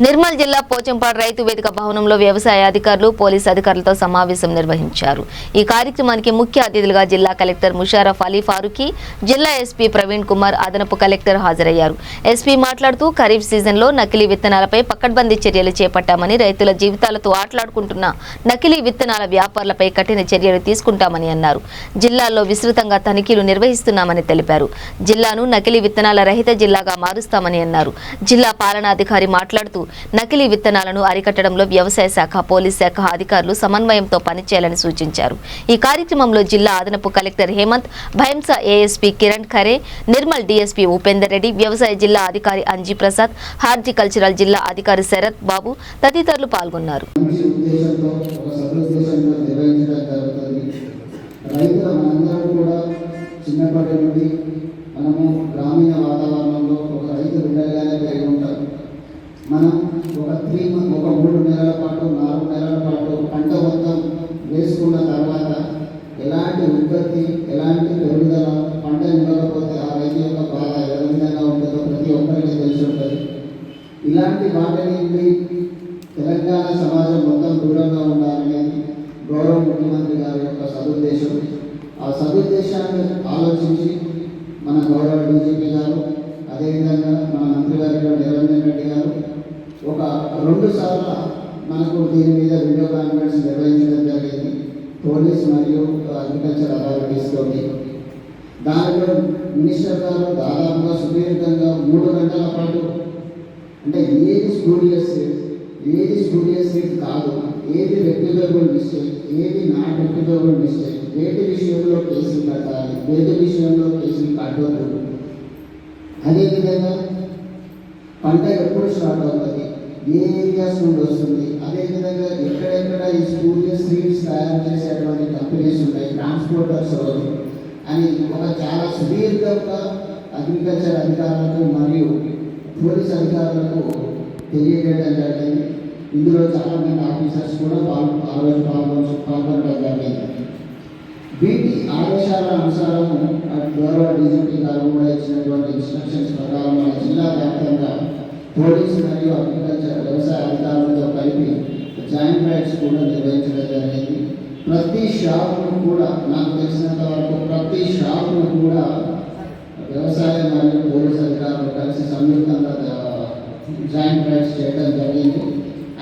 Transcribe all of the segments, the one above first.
నిర్మల్ జిల్లా పోచంపాడు రైతు వేదిక భవనంలో వ్యవసాయ అధికారులు పోలీసు అధికారులతో సమావేశం నిర్వహించారు। ఈ కార్యక్రమానికి ముఖ్య అతిథులుగా జిల్లా కలెక్టర్ ముషారఫ్ అలీ ఫారూఖీ, జిల్లా ఎస్పీ ప్రవీణ్ కుమార్, అదనపు కలెక్టర్ హాజరయ్యారు। ఎస్పీ మాట్లాడుతూ ఖరీఫ్ సీజన్లో నకిలీ విత్తనాలపై పకడ్బందీ చర్యలు చేపట్టామని, రైతుల జీవితాలతో ఆటలాడుకుంటున్న నకిలీ విత్తనాల వ్యాపారులపై కఠిన చర్యలు తీసుకుంటామని అన్నారు। జిల్లాలో విస్తృతంగా తనిఖీలు నిర్వహిస్తున్నామని తెలిపారు। జిల్లాను నకిలీ విత్తనాల రహిత జిల్లాగా మారుస్తామని అన్నారు। జిల్లా పాలనాధికారి మాట్లాడుతూ నకిలీ విత్తనాలను అరికట్టడంలో వ్యవసాయ శాఖ, పోలీస్ శాఖ అధికారులు సమన్వయంతో పనిచేయాలని సూచించారు। ఈ కార్యక్రమంలో జిల్లా అదనపు collector Hemanth, Bhainsa ASP Kiran Khare, Nirmal DSP Upender Reddy, వ్యవసాయ జిల్లా అధికారి అంజీ ప్రసాద్, హార్టికల్చరల్ జిల్లా అధికారి శరత్ బాబు తదితరులు పాల్గొన్నారు। మనం ఒక 3 నెలల పాటు 4 నెలల పాటు పంట మొత్తం వేసుకున్న తర్వాత ఎలాంటి ఉత్పత్తి, ఎలాంటి పెరుగుదల, పంట ఇవ్వకపోతే ఆ రైతు యొక్క బాధ ఏ విధంగా ఉంటుందో ప్రతి ఒక్కరికి తెలిసి ఉంటుంది। ఇలాంటి వాటిని తెలంగాణ సమాజం మొత్తం దూరంగా ఉండాలనేది గౌరవ ముఖ్యమంత్రి గారి యొక్క సదుద్దేశం। ఆ సదుద్దేశాన్ని ఆలోచించి మన గౌరవ డీజీపీ గారు, అదేవిధంగా మన మంత్రి గారు నిరంజన్ రెడ్డి గారు ఒక 2 సార్లు మనకు దీని మీద వీడియో కాన్ఫరెన్స్ నిర్వహించడం జరిగింది, పోలీస్ మరియు అగ్రికల్చర్ అథారిటీస్ తోటి। దానిలో మినిస్టర్ గారు దాదాపుగా సుదీర్ఘంగా 3 గంటల పాటు అంటే ఏది స్టూడియస్ కాదు, ఏది రెప్యూటబుల్ మిస్టేక్, ఏది నాట్ రెప్యూటబుల్ మిస్టేక్, వేటి విషయంలో కేసులు కట్టాలి, వేటి విషయంలో కేసులు కట్టవద్దు, అదేవిధంగా పంట ఎప్పుడు స్టార్ట్ అవుతుంది, ఏ ఏరియాస్ నుండి వస్తుంది, అదేవిధంగా ఎక్కడెక్కడ ఈ స్టూడియస్ సీడ్స్ తయారు చేసేటువంటి కంపెనీస్ ఉంటాయి, ట్రాన్స్పోర్టర్స్ అని ఒక చాలా సుదీర్ఘంగా అగ్రికల్చర్ అధికారులకు మరియు పోలీస్ అధికారులకు తెలియజేయడం జరిగింది। ఇందులో చాలామంది ఆఫీసర్స్ కూడా ఆ రోజు పాల్గొనడం జరిగింది। వీటి ఆదేశాల అనుసారము గౌరవ డీజీపీ గారు కూడా ఇచ్చినటువంటి ఇన్స్ట్రక్షన్స్ ప్రకారం మన జిల్లా వ్యాప్తంగా పోలీసు మరియు అగ్రికల్చర్ వ్యవసాయ అధికారులతో కలిపి జాయింట్ రైడ్స్ కూడా నిర్వహించడం జరిగింది। ప్రతి షాప్ను కూడా నాకు తెలిసినంత వరకు ప్రతి షాప్ను కూడా వ్యవసాయ మరియు పోలీసు అధికారులు కలిసి సంయుక్తంగా జాయింట్ రైడ్స్ చేయడం జరిగింది।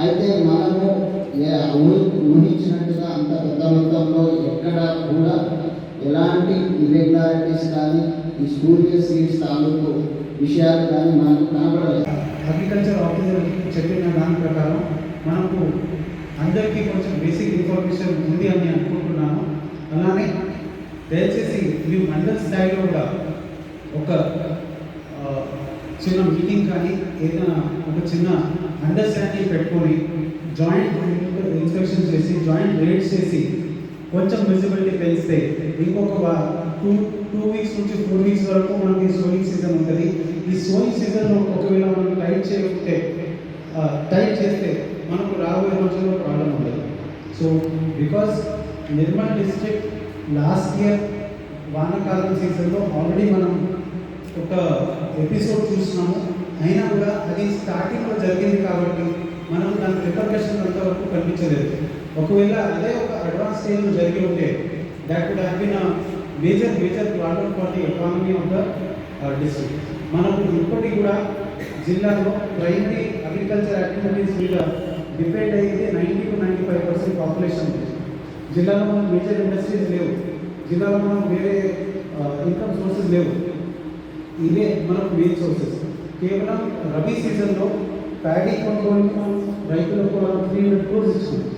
అయితే మనము ఊహించినట్టుగా అంత పెద్ద మొత్తంలో ఎక్కడ కూడా ఎలాంటి ఇర్రెగ్యులారిటీస్ కానీ ఈ స్టూడియస్ సీడ్స్ తాలూకు విషయాలు కానీ మనకు కనబడలేదు। అగ్రికల్చర్ ఆఫీసర్ చెప్పిన దాని ప్రకారం మనకు అందరికీ కొంచెం బేసిక్ ఇన్ఫర్మేషన్ ఉంది అని అనుకుంటున్నాను। అలానే దయచేసి మీరు మండల స్థాయిలో కూడా ఒక చిన్న మీటింగ్ కానీ ఏదైనా ఒక చిన్న అండర్స్టాండింగ్ పెట్టుకొని జాయింట్ ఇన్స్పెక్షన్ చేసి జాయింట్ రేట్స్ చేసి కొంచెం విజిబిలిటీ పెంచితే ఇంకొక 2 వీక్స్ నుంచి 4 వీక్స్ వరకు మనకి సోయింగ్ సీజన్ ఉంటుంది। ఈ సోయింగ్ సీజన్లో ఒకవేళ మనం టైట్ చేస్తే మనకు రాబోయే రోజుల్లో ప్రాబ్లం ఉండదు। So because Nirmal district last year వానాకాలం సీజన్లో ఆల్రెడీ మనం ఒక ఎపిసోడ్ చూస్తున్నాము, అయినా కూడా అది స్టార్టింగ్లో జరిగింది కాబట్టి మనం దాని రిపర్కషన్ అంతవరకు కనిపించలేదు। ఒకవేళ అదే ఒక అడ్వాన్స్ స్టేజ్లో జరిగి ఉంటే that would have been major problem for the economy of the district. మనకు ఇప్పటికి కూడా జిల్లాలో ప్రైమరీ అగ్రికల్చర్ యాక్టివిటీస్ మీద డిపెండ్ అయ్యేది 90 to 95% పాపులేషన్ ఉంది। జిల్లాలో మనం మేజర్ ఇండస్ట్రీస్ లేవు, జిల్లాలో మనం వేరే ఇన్కమ్ సోర్సెస్ లేవు, ఇవే మనకు మెయిన్ సోర్సెస్। కేవలం రబీ సీజన్లో ప్యాడీ కొనుగోలుకు రైతులకు 300 crores ఇచ్చింది।